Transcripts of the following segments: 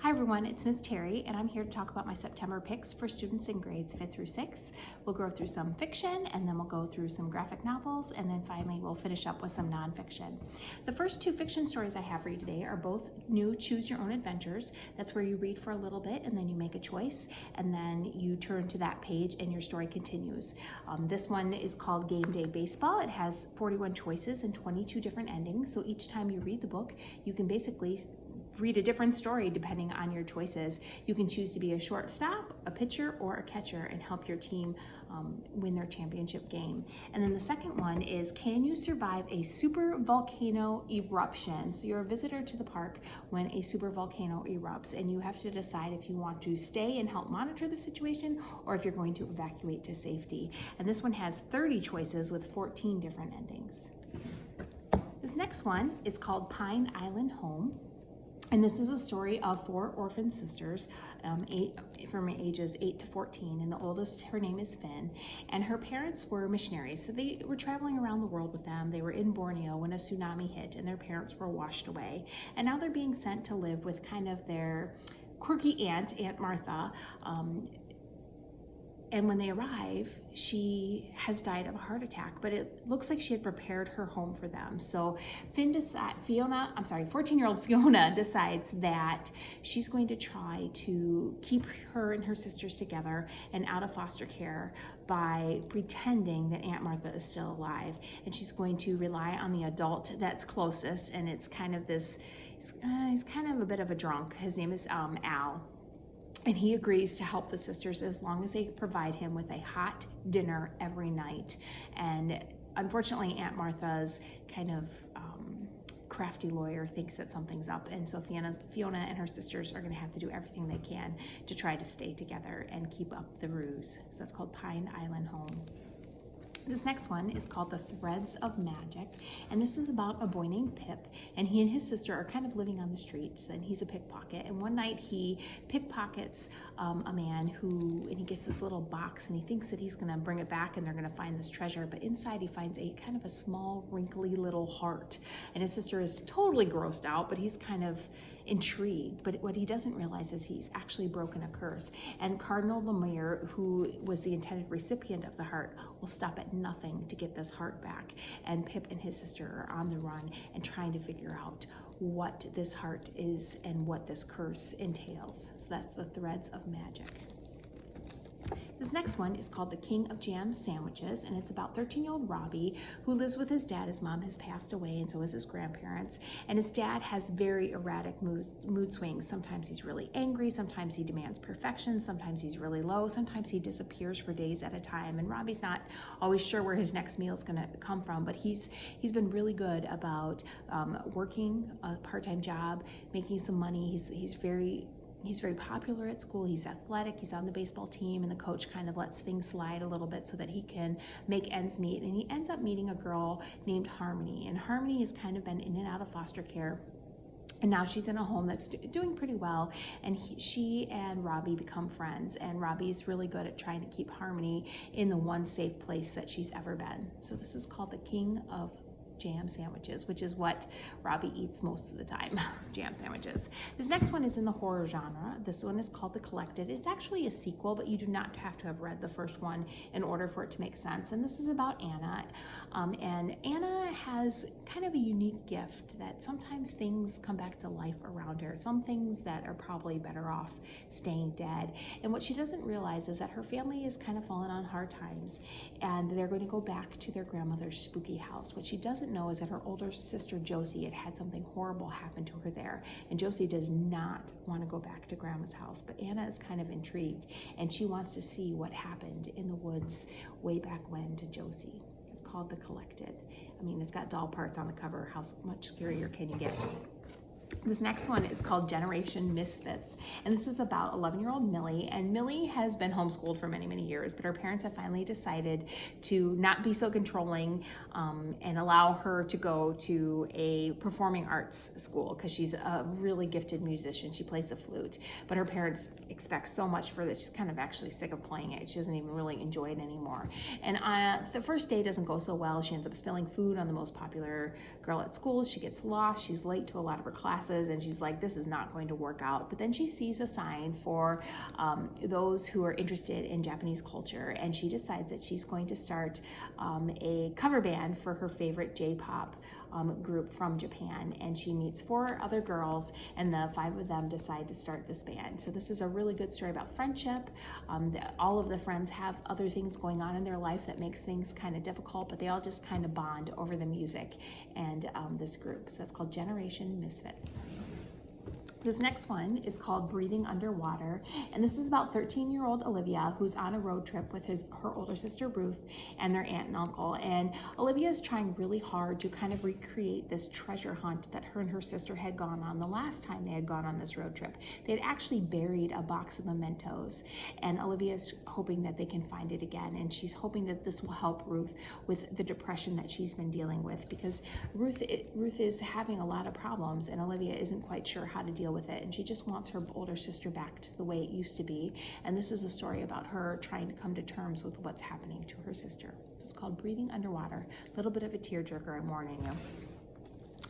Hi everyone, it's Miss Terry and I'm here to talk about my September picks for students in grades 5th through 6th. We'll go through some fiction and then we'll go through some graphic novels and then finally we'll finish up with some nonfiction. The first two fiction stories I have for you today are both new Choose Your Own Adventures. That's where you read for a little bit and then you make a choice and then you turn to that page and your story continues. This one is called Game Day Baseball. It has 41 choices and 22 different endings. So each time you read the book, you can basically read a different story depending on your choices. You can choose to be a shortstop, a pitcher, or a catcher and help your team win their championship game. And then the second one is, can you survive a super volcano eruption? So you're a visitor to the park when a super volcano erupts and you have to decide if you want to stay and help monitor the situation or if you're going to evacuate to safety. And this one has 30 choices with 14 different endings. This next one is called Pine Island Home. And this is a story of 4 orphan sisters from ages 8 to 14. And the oldest, her name is Finn. And her parents were missionaries. So they were traveling around the world with them. They were in Borneo when a tsunami hit and their parents were washed away. And now they're being sent to live with kind of their quirky aunt, Aunt Martha. And when they arrive, she has died of a heart attack, but it looks like she had prepared her home for them. So 14-year-old Fiona decides that she's going to try to keep her and her sisters together and out of foster care by pretending that Aunt Martha is still alive. And she's going to rely on the adult that's closest. And it's kind of this, he's kind of a bit of a drunk. His name is Al. And he agrees to help the sisters as long as they provide him with a hot dinner every night. And unfortunately, Aunt Martha's kind of crafty lawyer thinks that something's up. And so Fiona and her sisters are going to have to do everything they can to try to stay together and keep up the ruse. So that's called Pine Island Home. This next one is called The Threads of Magic, and this is about a boy named Pip, and he and his sister are kind of living on the streets, and he's a pickpocket, and one night he pickpockets a man and he gets this little box, and he thinks that he's gonna bring it back and they're gonna find this treasure, but inside he finds a kind of a small, wrinkly little heart, and his sister is totally grossed out, but he's kind of intrigued. But what he doesn't realize is he's actually broken a curse, and Cardinal Lemire, who was the intended recipient of the heart, will stop at nothing to get this heart back. And Pip and his sister are on the run and trying to figure out what this heart is and what this curse entails. So that's The Threads of Magic. This next one is called The King of Jam Sandwiches, and it's about 13-year-old Robbie who lives with his dad. His mom has passed away, and so has his grandparents. And his dad has very erratic mood swings. Sometimes he's really angry, sometimes he demands perfection, sometimes he's really low, sometimes he disappears for days at a time. And Robbie's not always sure where his next meal is going to come from, but he's been really good about working a part-time job, making some money. He's very popular at school, he's athletic, he's on the baseball team, and the coach kind of lets things slide a little bit so that he can make ends meet. And he ends up meeting a girl named Harmony, and Harmony has kind of been in and out of foster care. And now she's in a home that's doing pretty well, and she and Robbie become friends, and Robbie's really good at trying to keep Harmony in the one safe place that she's ever been. So this is called The King of Jam Sandwiches, which is what Robbie eats most of the time, jam sandwiches. This next one is in the horror genre. This one is called The Collected. It's actually a sequel, but you do not have to have read the first one in order for it to make sense. And this is about Anna. And Anna has kind of a unique gift that sometimes things come back to life around her. Some things that are probably better off staying dead. And what she doesn't realize is that her family is kind of fallen on hard times, and they're going to go back to their grandmother's spooky house. What she doesn't know is that her older sister Josie had something horrible happen to her there, and Josie does not want to go back to Grandma's house, but Anna is kind of intrigued and she wants to see what happened in the woods way back when to Josie. It's called The Collected. I mean, it's got doll parts on the cover. How much scarier can you get? This next one is called Generation Misfits, and this is about 11-year-old Millie, and Millie has been homeschooled for many, many years, but her parents have finally decided to not be so controlling and allow her to go to a performing arts school because she's a really gifted musician. She plays the flute, but her parents expect so much for this. She's kind of actually sick of playing it. She doesn't even really enjoy it anymore. And the first day doesn't go so well. She ends up spilling food on the most popular girl at school. She gets lost. She's late to a lot of her classes. classes, and she's like, this is not going to work out. But then she sees a sign for those who are interested in Japanese culture, and she decides that she's going to start a cover band for her favorite J-pop group from Japan. And she meets 4 other girls, and the 5 of them decide to start this band. So this is a really good story about friendship. All of the friends have other things going on in their life that makes things kind of difficult, but they all just kind of bond over the music and this group. So it's called Generation Misfits. This next one is called Breathing Underwater, and this is about 13-year-old Olivia, who's on a road trip with her older sister Ruth and their aunt and uncle. And Olivia is trying really hard to kind of recreate this treasure hunt that her and her sister had gone on the last time they had gone on this road trip. They had actually buried a box of mementos, and Olivia is hoping that they can find it again, and she's hoping that this will help Ruth with the depression that she's been dealing with, because Ruth is having a lot of problems, and Olivia isn't quite sure how to deal with it, and she just wants her older sister back to the way it used to be. And this is a story about her trying to come to terms with what's happening to her sister. It's called Breathing Underwater. A little bit of a tearjerker, I'm warning you.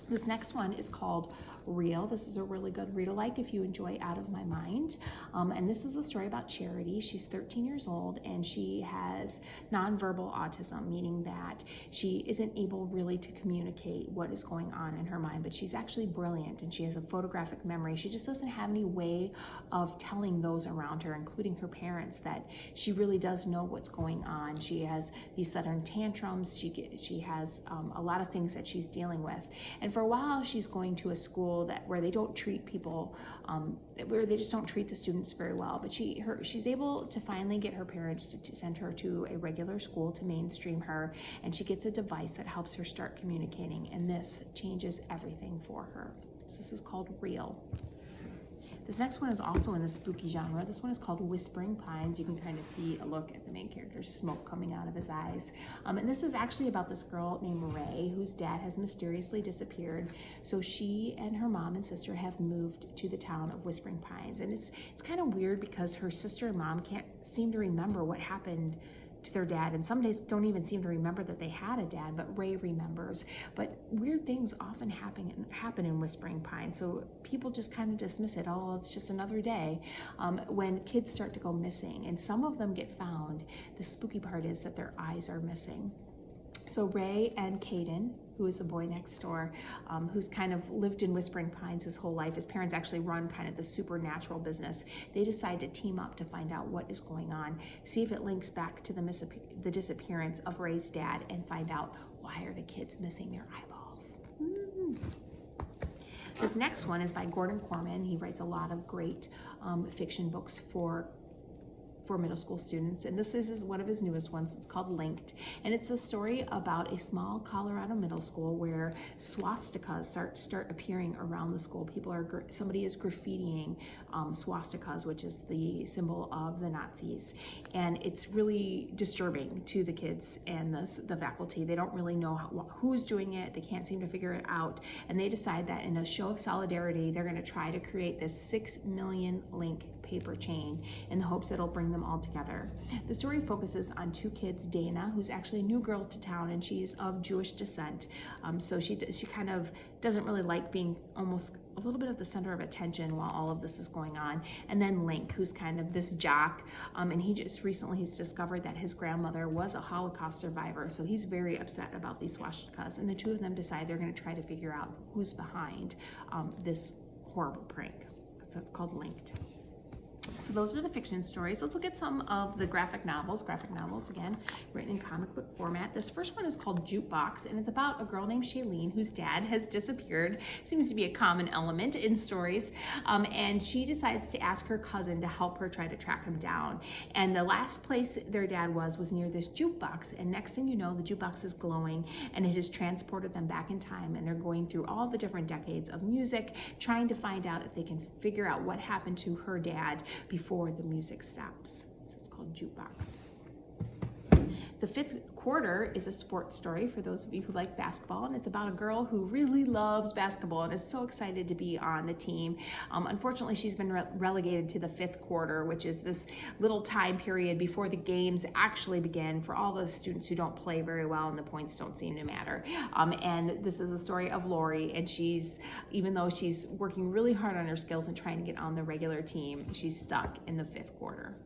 This next one is called Real. This is a really good read-alike if you enjoy Out of My Mind. And this is a story about Charity. She's 13 years old, and she has nonverbal autism, meaning that she isn't able really to communicate what is going on in her mind, but she's actually brilliant, and she has a photographic memory. She just doesn't have any way of telling those around her, including her parents, that she really does know what's going on. She has these sudden tantrums. She has a lot of things that she's dealing with. And for a while, she's going to a school where they don't treat people, where they just don't treat the students very well. But she's able to finally get her parents to send her to a regular school to mainstream her, and she gets a device that helps her start communicating, and this changes everything for her. So this is called Real. This next one is also in the spooky genre. This one is called Whispering Pines. You can kind of see a look at the main character's smoke coming out of his eyes. And this is actually about this girl named Ray, whose dad has mysteriously disappeared. So she and her mom and sister have moved to the town of Whispering Pines. And it's kind of weird because her sister and mom can't seem to remember what happened to their dad, and some days don't even seem to remember that they had a dad, but Ray remembers. But weird things often happen in Whispering Pines, so people just kind of dismiss it. Oh, it's just another day. When kids start to go missing, and some of them get found, the spooky part is that their eyes are missing. So Ray and Caden, who is the boy next door, who's kind of lived in Whispering Pines his whole life. His parents actually run kind of the supernatural business. They decide to team up to find out what is going on, see if it links back to the disappearance of Ray's dad, and find out why are the kids missing their eyeballs. This next one is by Gordon Corman. He writes a lot of great fiction books for middle school students, and this is one of his newest ones. It's called Linked, and it's a story about a small Colorado middle school where swastikas start appearing around the school. Somebody is graffitiing swastikas, which is the symbol of the Nazis, and it's really disturbing to the kids and the faculty. They don't really know who's doing it. They can't seem to figure it out, and they decide that in a show of solidarity, they're going to try to create this 6 million link paper chain in the hopes that it'll bring them all together. The story focuses on 2 kids, Dana, who's actually a new girl to town, and she's of Jewish descent. So she kind of doesn't really like being almost a little bit at the center of attention while all of this is going on. And then Link, who's kind of this jock, and he's discovered that his grandmother was a Holocaust survivor, so he's very upset about these swastikas. And the 2 of them decide they're going to try to figure out who's behind this horrible prank. So that's called Linked. So those are the fiction stories. Let's look at some of the graphic novels. Graphic novels, again, written in comic book format. This first one is called Jukebox, and it's about a girl named Shailene whose dad has disappeared. Seems to be a common element in stories. And she decides to ask her cousin to help her try to track him down. And the last place their dad was near this jukebox. And next thing you know, the jukebox is glowing, and it has transported them back in time. And they're going through all the different decades of music, trying to find out if they can figure out what happened to her dad before the music stops. So it's called Jukebox. The fifth quarter is a sports story for those of you who like basketball, and it's about a girl who really loves basketball and is so excited to be on the team. Unfortunately, she's been relegated to the fifth quarter, which is this little time period before the games actually begin for all those students who don't play very well and the points don't seem to matter. And this is the story of Lori, and even though she's working really hard on her skills and trying to get on the regular team, she's stuck in the fifth quarter.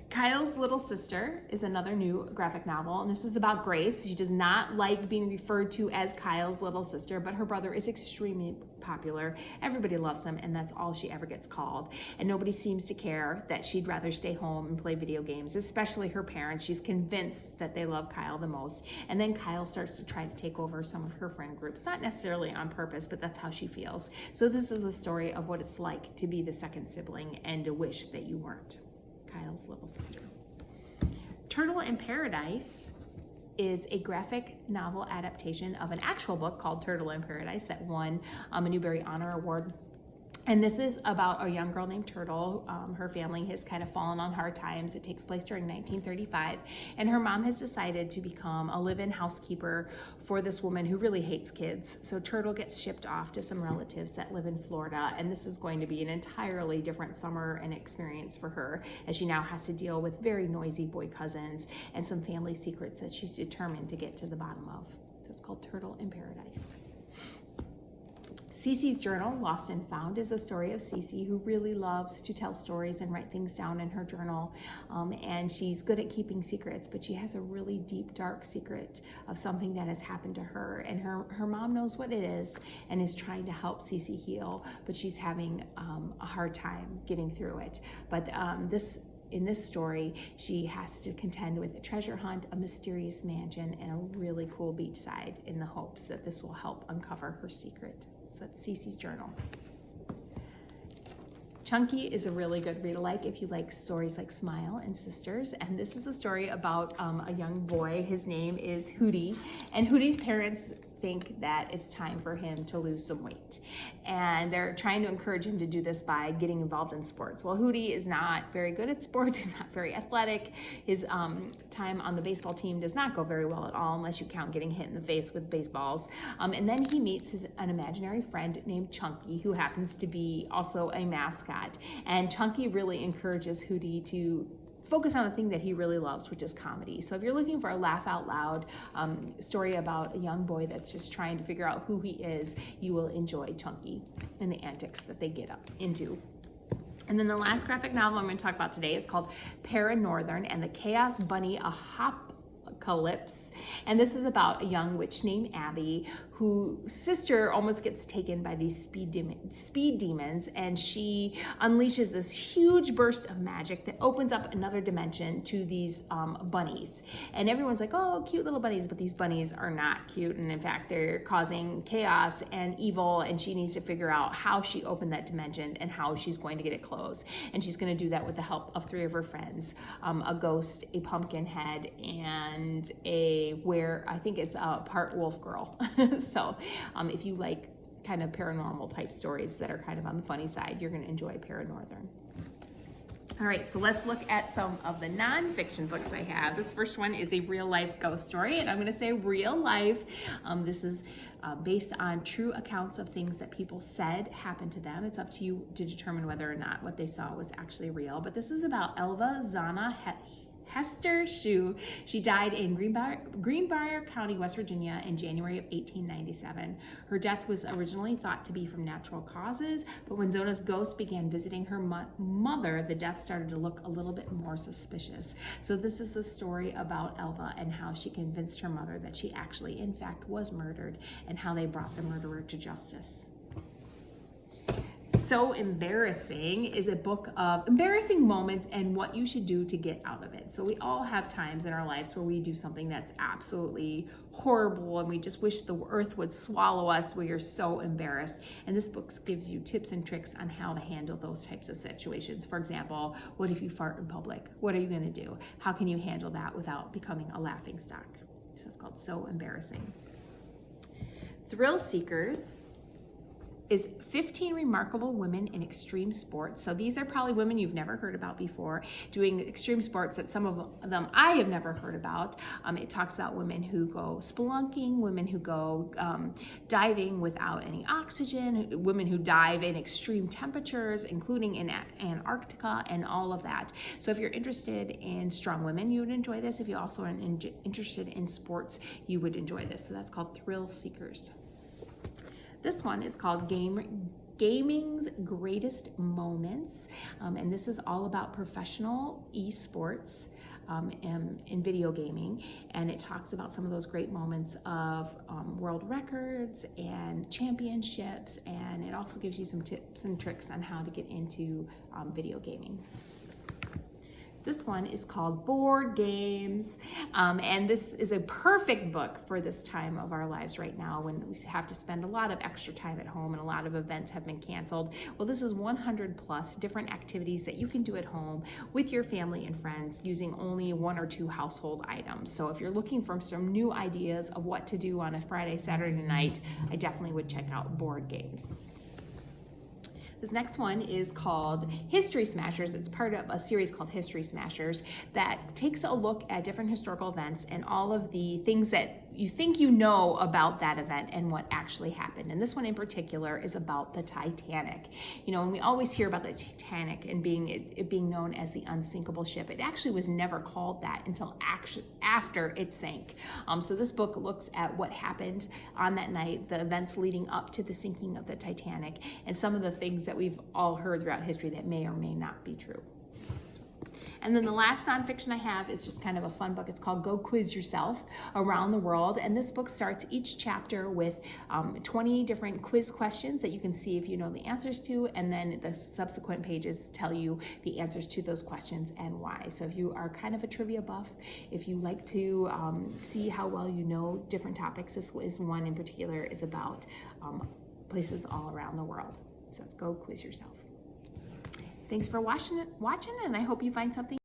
Kyle's Little Sister is another new graphic novel, and this is about Grace. She does not like being referred to as Kyle's little sister, but her brother is extremely popular. Everybody loves him, and that's all she ever gets called. And nobody seems to care that she'd rather stay home and play video games, especially her parents. She's convinced that they love Kyle the most. And then Kyle starts to try to take over some of her friend groups, not necessarily on purpose, but that's how she feels. So this is a story of what it's like to be the second sibling and to wish that you weren't Kyle's little sister. Turtle in Paradise is a graphic novel adaptation of an actual book called Turtle in Paradise that won a Newbery Honor Award. And this is about a young girl named Turtle. Her family has kind of fallen on hard times. It takes place during 1935. And her mom has decided to become a live-in housekeeper for this woman who really hates kids. So Turtle gets shipped off to some relatives that live in Florida. And this is going to be an entirely different summer and experience for her, as she now has to deal with very noisy boy cousins and some family secrets that she's determined to get to the bottom of. So it's called Turtle in Paradise. Cees's Journal, Lost and Found, is a story of Cees, who really loves to tell stories and write things down in her journal. And she's good at keeping secrets, but she has a really deep, dark secret of something that has happened to her. And her mom knows what it is and is trying to help Cees heal, but she's having a hard time getting through it. But in this story, she has to contend with a treasure hunt, a mysterious mansion, and a really cool beachside in the hopes that this will help uncover her secret. So that's Cees's Journal. Chunky is a really good read-alike if you like stories like Smile and Sisters. And this is a story about a young boy. His name is Hootie. And Hootie's parents think that it's time for him to lose some weight. And they're trying to encourage him to do this by getting involved in sports. Well, Hootie is not very good at sports. He's not very athletic. His time on the baseball team does not go very well at all, unless you count getting hit in the face with baseballs. And then he meets an imaginary friend named Chunky, who happens to be also a mascot. And Chunky really encourages Hootie to focus on the thing that he really loves, which is comedy. So if you're looking for a laugh out loud story about a young boy that's just trying to figure out who he is, you will enjoy Chunky and the antics that they get up into. And then the last graphic novel I'm going to talk about today is called Paranorthern and the Chaos Bunny Apocalypse. And this is about a young witch named Abby, whose sister almost gets taken by these speed demons, and she unleashes this huge burst of magic that opens up another dimension to these bunnies. And everyone's like, oh, cute little bunnies, but these bunnies are not cute, and in fact they're causing chaos and evil, and she needs to figure out how she opened that dimension and how she's going to get it closed. And she's going to do that with the help of three of her friends, a ghost, a pumpkin head, and I think it's a part wolf girl. So if you like kind of paranormal type stories that are kind of on the funny side, you're going to enjoy Paranorthern. All right, so let's look at some of the nonfiction books I have. This first one is a real life ghost story, and I'm going to say real life. This is based on true accounts of things that people said happened to them. It's up to you to determine whether or not what they saw was actually real. But this is about Elva Zana Hester Shue. She died in Greenbrier County, West Virginia in January of 1897. Her death was originally thought to be from natural causes, but when Zona's ghost began visiting her mother, the death started to look a little bit more suspicious. So this is the story about Elva and how she convinced her mother that she actually, in fact, was murdered, and how they brought the murderer to justice. So Embarrassing is a book of embarrassing moments and what you should do to get out of it. So we all have times in our lives where we do something that's absolutely horrible and we just wish the earth would swallow us. We are so embarrassed. And this book gives you tips and tricks on how to handle those types of situations. For example, what if you fart in public? What are you going to do? How can you handle that without becoming a laughingstock? So it's called So Embarrassing. Thrill Seekers is 15 remarkable women in extreme sports. So these are probably women you've never heard about before doing extreme sports that some of them I have never heard about. It talks about women who go spelunking, women who go diving without any oxygen, women who dive in extreme temperatures, including in Antarctica and all of that. So if you're interested in strong women, you would enjoy this. If you also are interested in sports, you would enjoy this. So that's called Thrill Seekers. This one is called Gaming's Greatest Moments, and this is all about professional esports in video gaming, and it talks about some of those great moments of world records and championships, and it also gives you some tips and tricks on how to get into video gaming. This one is called Board Games, and this is a perfect book for this time of our lives right now when we have to spend a lot of extra time at home and a lot of events have been canceled. Well, this is 100 plus different activities that you can do at home with your family and friends using only 1 or 2 household items. So if you're looking for some new ideas of what to do on a Friday, Saturday night, I definitely would check out Board Games. This next one is called History Smashers. It's part of a series called History Smashers that takes a look at different historical events and all of the things that you think you know about that event and what actually happened. And this one in particular is about the Titanic. You know, and we always hear about the Titanic and it being known as the unsinkable ship. It actually was never called that until after it sank. So this book looks at what happened on that night, the events leading up to the sinking of the Titanic, and some of the things that we've all heard throughout history that may or may not be true. And then the last nonfiction I have is just kind of a fun book. It's called Go Quiz Yourself Around the World. And this book starts each chapter with 20 different quiz questions that you can see if you know the answers to. And then the subsequent pages tell you the answers to those questions and why. So if you are kind of a trivia buff, if you like to see how well you know different topics, this is one in particular is about places all around the world. So let's go quiz yourself. Thanks for watching, and I hope you find something